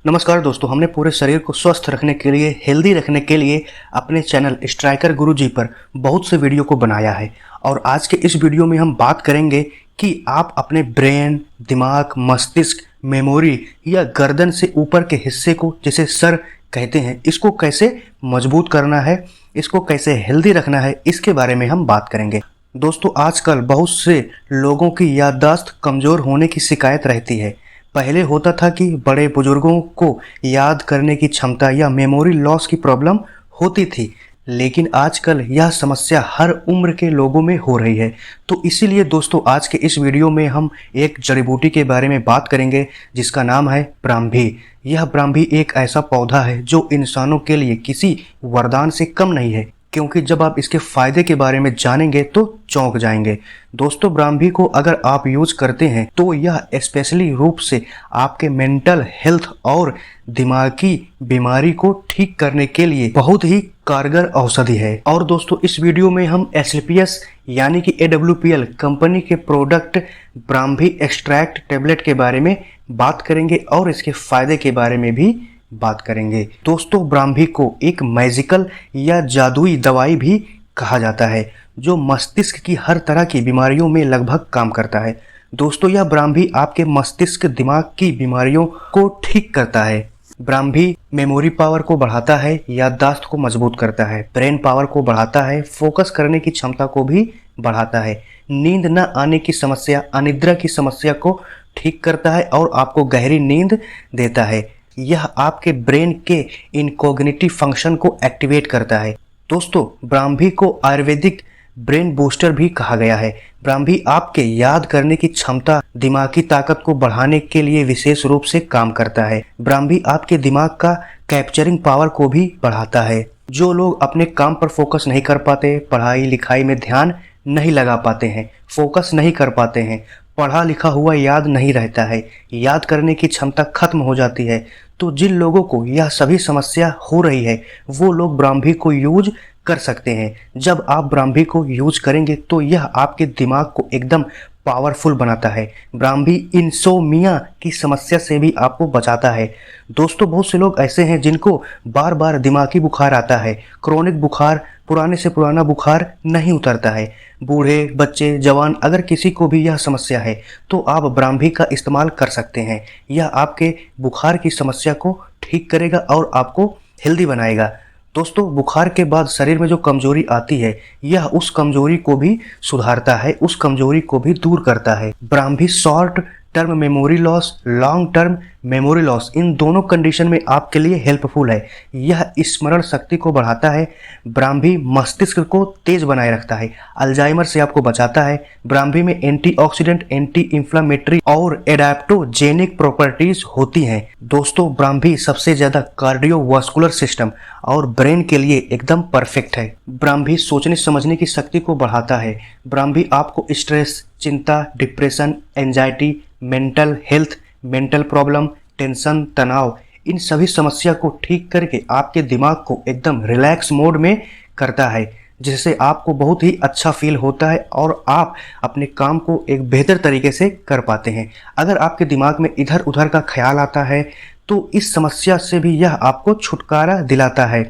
नमस्कार दोस्तों, हमने पूरे शरीर को स्वस्थ रखने के लिए, हेल्दी रखने के लिए अपने चैनल स्ट्राइकर गुरुजी पर बहुत से वीडियो को बनाया है। और आज के इस वीडियो में हम बात करेंगे कि आप अपने ब्रेन, दिमाग, मस्तिष्क, मेमोरी या गर्दन से ऊपर के हिस्से को, जिसे सर कहते हैं, इसको कैसे मजबूत करना है, इसको कैसे हेल्दी रखना है, इसके बारे में हम बात करेंगे। दोस्तों, आजकल बहुत से लोगों की याददाश्त कमज़ोर होने की शिकायत रहती है। पहले होता था कि बड़े बुजुर्गों को याद करने की क्षमता या मेमोरी लॉस की प्रॉब्लम होती थी, लेकिन आजकल यह समस्या हर उम्र के लोगों में हो रही है। तो इसीलिए दोस्तों, आज के इस वीडियो में हम एक जड़ी बूटी के बारे में बात करेंगे जिसका नाम है ब्राह्मी। यह ब्राह्मी एक ऐसा पौधा है जो इंसानों के लिए किसी वरदान से कम नहीं है, क्योंकि जब आप इसके फायदे के बारे में जानेंगे तो चौंक जाएंगे। दोस्तों, ब्राह्मी को अगर आप यूज करते हैं तो यह स्पेशली रूप से आपके मेंटल हेल्थ और दिमागी बीमारी को ठीक करने के लिए बहुत ही कारगर औषधि है। और दोस्तों, इस वीडियो में हम SLPS यानी कि AWPL कंपनी के प्रोडक्ट ब्राह्मी एक्सट्रैक्ट टैबलेट के बारे में बात करेंगे और इसके फायदे के बारे में भी बात करेंगे। दोस्तों, ब्राह्मी को एक मैजिकल या जादुई दवाई भी कहा जाता है जो मस्तिष्क की हर तरह की बीमारियों में लगभग काम करता है। दोस्तों, यह ब्राह्मी आपके मस्तिष्क, दिमाग की बीमारियों को ठीक करता है। ब्राह्मी मेमोरी पावर को बढ़ाता है, याददाश्त को मजबूत करता है, ब्रेन पावर को बढ़ाता है, फोकस करने की क्षमता को भी बढ़ाता है, नींद न आने की समस्या, अनिद्रा की समस्या को ठीक करता है और आपको गहरी नींद देता है। यह आपके ब्रेन के इनकॉग्निटिव फंक्शन को एक्टिवेट करता है। दोस्तों, ब्राह्मी को आयुर्वेदिक ब्रेन बूस्टर भी कहा गया है। ब्राह्मी आपके याद करने की क्षमता, दिमागी ताकत को बढ़ाने के लिए विशेष रूप से काम करता है। ब्राह्मी आपके दिमाग का कैप्चरिंग पावर को भी बढ़ाता है। जो लोग अपने काम पर फोकस नहीं कर पाते, पढ़ाई लिखाई में ध्यान नहीं लगा पाते हैं, फोकस नहीं कर पाते हैं, पढ़ा लिखा हुआ याद नहीं रहता है, याद करने की क्षमता खत्म हो जाती है, तो जिन लोगों को यह सभी समस्या हो रही है वो लोग ब्राह्मी को यूज कर सकते हैं। जब आप ब्राह्मी को यूज करेंगे तो यह आपके दिमाग को एकदम पावरफुल बनाता है। ब्राह्मी इंसोमिया की समस्या से भी आपको बचाता है। दोस्तों, बहुत से लोग ऐसे हैं जिनको बार बार दिमागी बुखार आता है, क्रोनिक बुखार, पुराने से पुराना बुखार नहीं उतरता है। बूढ़े, बच्चे, जवान, अगर किसी को भी यह समस्या है तो आप ब्राह्मी का इस्तेमाल कर सकते हैं। यह आपके बुखार की समस्या को ठीक करेगा और आपको हेल्दी बनाएगा। दोस्तों, बुखार के बाद शरीर में जो कमजोरी आती है, यह उस कमजोरी को भी सुधारता है, उस कमजोरी को भी दूर करता है। Brahmi short term memory loss, long term memory loss, इन दोनों कंडीशन में आपके लिए हेल्पफुल है। यह स्मरण शक्ति को बढ़ाता है। ब्राह्मी मस्तिष्क को तेज बनाए रखता है, अल्जाइमर से आपको बचाता है। ब्राह्मी में एंटीऑक्सीडेंट, एंटी इंफ्लेमेटरी और एडाप्टोजेनिक प्रॉपर्टीज होती हैं। दोस्तों, ब्राह्मी सबसे ज्यादा कार्डियोवास्कुलर सिस्टम और ब्रेन के लिए एकदम परफेक्ट है। ब्राह्मी सोचने समझने की शक्ति को बढ़ाता है। ब्राह्मी आपको स्ट्रेस, चिंता, depression, anxiety, mental health, mental problem, tension, तनाव, इन सभी समस्या को ठीक करके आपके दिमाग को एकदम रिलैक्स मोड में करता है, जिससे आपको बहुत ही अच्छा फील होता है और आप अपने काम को एक बेहतर तरीके से कर पाते हैं। अगर आपके दिमाग में इधर उधर का ख्याल आता है तो इस समस्या से भी यह आपको छुटकारा दिलाता है।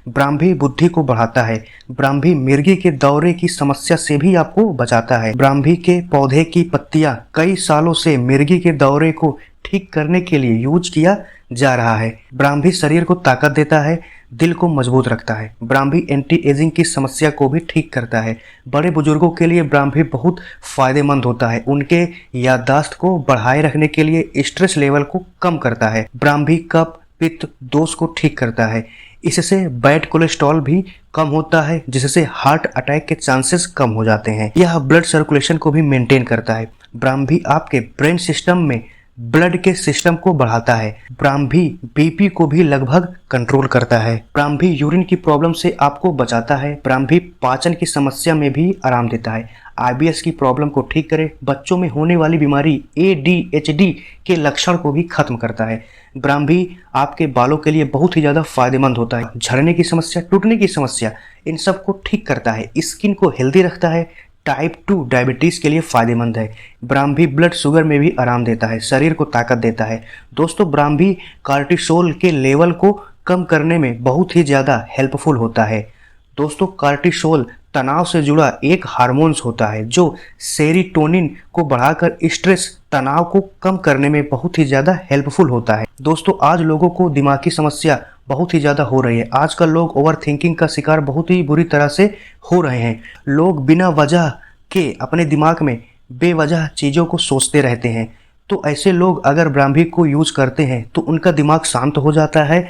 ब्राह्मी बुद्धि को बढ़ाता है। ब्राह्मी मिर्गी के दौरे की समस्या से भी आपको बचाता है। ब्राह्मी के पौधे की पत्तियां कई सालों से मिर्गी के दौरे को ठीक करने के लिए यूज किया जा रहा है। ब्राह्मी शरीर को ताकत देता है, दिल को मजबूत रखता है। ब्राह्मी एंटी एजिंग की समस्या को भी ठीक करता है। बड़े बुजुर्गों के लिए ब्राह्मी बहुत फायदेमंद होता है। उनके याददाश्त को बढ़ाए रखने के लिए स्ट्रेस लेवल को कम करता है। ब्राह्मी कफ, पित्त दोष को ठीक करता है। इससे बैड कोलेस्ट्रॉल भी कम होता है, जिससे हार्ट अटैक के चांसेस कम हो जाते हैं। यह ब्लड सर्कुलेशन को भी मेंटेन करता है। ब्राह्मी आपके ब्रेन सिस्टम में ब्लड के सिस्टम को बढ़ाता है। ब्राह्मी बीपी को भी लगभग कंट्रोल करता है। ब्राह्मी यूरिन की प्रॉब्लम से आपको बचाता है। ब्राह्मी पाचन की समस्या में भी आराम देता है। IBS की प्रॉब्लम को ठीक करे। बच्चों में होने वाली बीमारी ADHD के लक्षण को भी खत्म करता है। ब्राह्मी आपके बालों के लिए बहुत ही ज़्यादा फायदेमंद होता है। झड़ने की समस्या, टूटने की समस्या, इन सब को ठीक करता है। स्किन को हेल्दी रखता है, टाइप 2 डायबिटीज़ के लिए फ़ायदेमंद है। ब्राह्मी ब्लड शुगर में भी आराम देता है, शरीर को ताकत देता है। दोस्तों ब्राह्मी कार्टिसोल के लेवल को कम करने में बहुत ही ज़्यादा हेल्पफुल होता है। दोस्तों कार्टिसोल तनाव से जुड़ा एक हार्मोन्स होता है जो सेरोटोनिन को बढ़ाकर स्ट्रेस तनाव को कम करने में बहुत ही ज़्यादा हेल्पफुल होता है। दोस्तों आज लोगों को दिमागी समस्या बहुत ही ज़्यादा हो रही है। आजकल लोग ओवर थिंकिंग का शिकार बहुत ही बुरी तरह से हो रहे हैं। लोग बिना वजह के अपने दिमाग में बेवजह चीज़ों को सोचते रहते हैं। तो ऐसे लोग अगर ब्राह्मी को यूज करते हैं तो उनका दिमाग शांत हो जाता है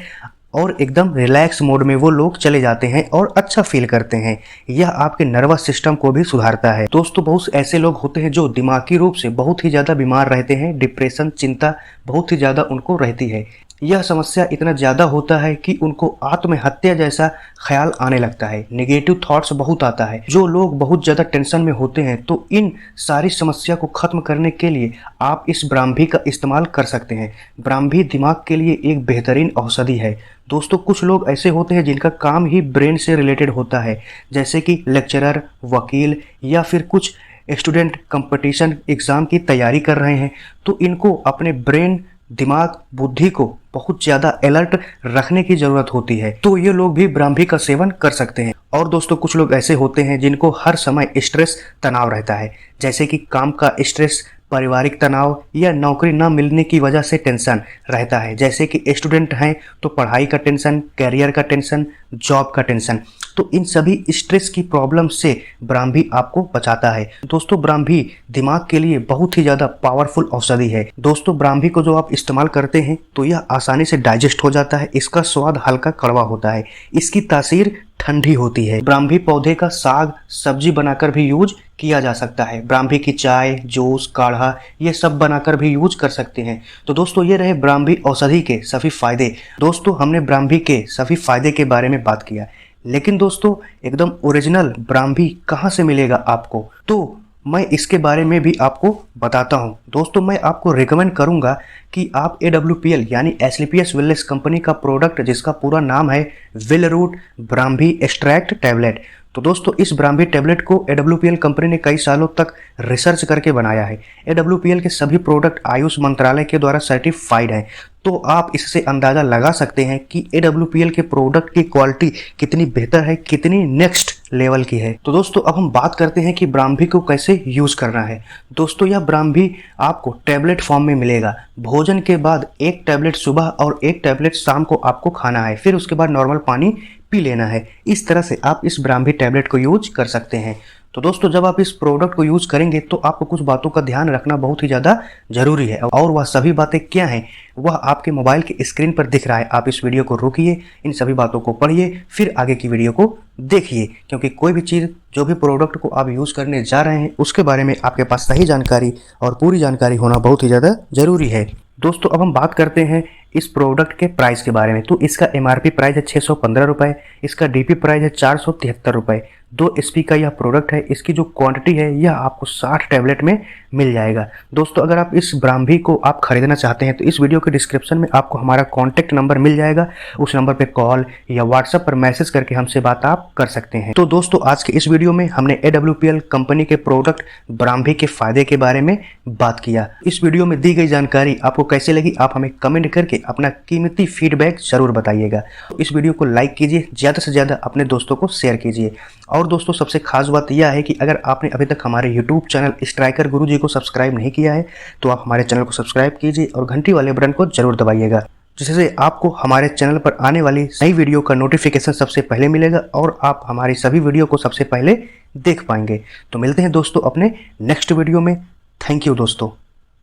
और एकदम रिलैक्स मोड में वो लोग चले जाते हैं और अच्छा फील करते हैं। यह आपके नर्वस सिस्टम को भी सुधारता है। दोस्तों बहुत से ऐसे लोग होते हैं जो दिमागी रूप से बहुत ही ज़्यादा बीमार रहते हैं, डिप्रेशन चिंता बहुत ही ज़्यादा उनको रहती है। यह समस्या इतना ज़्यादा होता है कि उनको आत्महत्या जैसा ख्याल आने लगता है, नेगेटिव थॉट्स बहुत आता है। जो लोग बहुत ज़्यादा टेंशन में होते हैं तो इन सारी समस्या को ख़त्म करने के लिए आप इस ब्राह्मी का इस्तेमाल कर सकते हैं। ब्राह्मी दिमाग के लिए एक बेहतरीन औषधि है। दोस्तों कुछ लोग ऐसे होते हैं जिनका काम ही ब्रेन से रिलेटेड होता है, जैसे कि लेक्चरर, वकील या फिर कुछ स्टूडेंट कंपटीशन एग्ज़ाम की तैयारी कर रहे हैं। तो इनको अपने ब्रेन दिमाग बुद्धि को बहुत ज़्यादा अलर्ट रखने की ज़रूरत होती है। तो ये लोग भी ब्राह्मी का सेवन कर सकते हैं। और दोस्तों कुछ लोग ऐसे होते हैं जिनको हर समय स्ट्रेस तनाव रहता है, जैसे कि काम का स्ट्रेस, पारिवारिक तनाव या नौकरी न मिलने की वजह से टेंशन रहता है। जैसे कि स्टूडेंट हैं तो पढ़ाई का टेंशन, कैरियर का टेंशन, जॉब का टेंशन। तो इन सभी स्ट्रेस की प्रॉब्लम से ब्राह्मी आपको बचाता है। दोस्तों ब्राह्मी दिमाग के लिए बहुत ही ज़्यादा पावरफुल औषधि है। दोस्तों ब्राह्मी को जो आप इस्तेमाल करते हैं तो यह आसानी से डाइजेस्ट हो जाता है। इसका स्वाद हल्का कड़वा होता है, इसकी तासीर ठंडी होती है। ब्राह्मी पौधे का साग सब्जी बनाकर भी यूज किया जा सकता है। ब्राह्मी की चाय, जूस, काढ़ा ये सब बनाकर भी यूज कर सकते हैं। तो दोस्तों ये रहे ब्राह्मी औषधि के सभी फायदे। दोस्तों हमने ब्राह्मी के सभी फायदे के बारे में बात किया, लेकिन दोस्तों एकदम ओरिजिनल ब्राह्मी कहाँ से मिलेगा आपको, तो मैं इसके बारे में भी आपको बताता हूं। दोस्तों मैं आपको रिकमेंड करूंगा कि आप AWPL यानी एस्क्लेपियस वेलनेस कंपनी का प्रोडक्ट, जिसका पूरा नाम है will root Brahmi extract tablet. तो दोस्तों इस ब्राह्मी टैबलेट को AWPL कंपनी ने कई सालों तक रिसर्च करके बनाया है। AWPL के सभी प्रोडक्ट आयुष मंत्रालय के द्वारा सर्टिफाइड हैं। तो आप इससे अंदाज़ा लगा सकते हैं कि AWPL के प्रोडक्ट की क्वालिटी कितनी बेहतर है, कितनी नेक्स्ट लेवल की है। तो दोस्तों अब हम बात करते हैं कि ब्राह्मी को कैसे यूज़ करना है। दोस्तों यह ब्राह्मी आपको टैबलेट फॉर्म में मिलेगा। भोजन के बाद एक टैबलेट सुबह और एक टैबलेट शाम को आपको खाना है, फिर उसके बाद नॉर्मल पानी पी लेना है। इस तरह से आप इस ब्राह्मी टैबलेट को यूज कर सकते हैं। तो दोस्तों जब आप इस प्रोडक्ट को यूज करेंगे तो आपको कुछ बातों का ध्यान रखना बहुत ही ज़्यादा जरूरी है, और वह सभी बातें क्या हैं वह आपके मोबाइल की स्क्रीन पर दिख रहा है। आप इस वीडियो को रोकिए, इन सभी बातों को पढ़िए, फिर आगे की वीडियो को देखिए, क्योंकि कोई भी चीज़, जो भी प्रोडक्ट को आप यूज़ करने जा रहे हैं उसके बारे में आपके पास सही जानकारी और पूरी जानकारी होना बहुत ही ज़्यादा ज़रूरी है। दोस्तों अब हम बात करते हैं इस प्रोडक्ट के प्राइस के बारे में। तो इसका MRP प्राइस है 615 रुपये, इसका DP प्राइस है 473 रुपये। 2 SP का यह प्रोडक्ट है। इसकी जो क्वांटिटी है यह आपको 60 टैबलेट में मिल जाएगा। दोस्तों अगर आप इस ब्राह्मी को आप खरीदना चाहते हैं तो इस वीडियो के डिस्क्रिप्शन में आपको हमारा कॉन्टैक्ट नंबर मिल जाएगा। उस नंबर पर कॉल या व्हाट्सएप पर मैसेज करके हमसे बात आप कर सकते हैं। तो दोस्तों आज के इस वीडियो में हमने AWPL कंपनी के प्रोडक्ट ब्राह्मी के फायदे के बारे में बात किया। इस वीडियो में दी गई जानकारी आपको कैसे लगी आप हमें कमेंट करके अपना कीमती फीडबैक जरूर बताइएगा। इस वीडियो को लाइक कीजिए, ज़्यादा से ज़्यादा अपने दोस्तों को शेयर कीजिए। और दोस्तों सबसे खास बात यह है कि अगर आपने अभी तक हमारे YouTube चैनल स्ट्राइकर गुरुजी को सब्सक्राइब नहीं किया है तो आप हमारे चैनल को सब्सक्राइब कीजिए और घंटी वाले बटन को जरूर दबाइएगा, जिससे आपको हमारे चैनल पर आने वाली नई वीडियो का नोटिफिकेशन सबसे पहले मिलेगा और आप हमारी सभी वीडियो को सबसे पहले देख पाएंगे। तो मिलते हैं दोस्तों अपने नेक्स्ट वीडियो में। थैंक यू दोस्तों।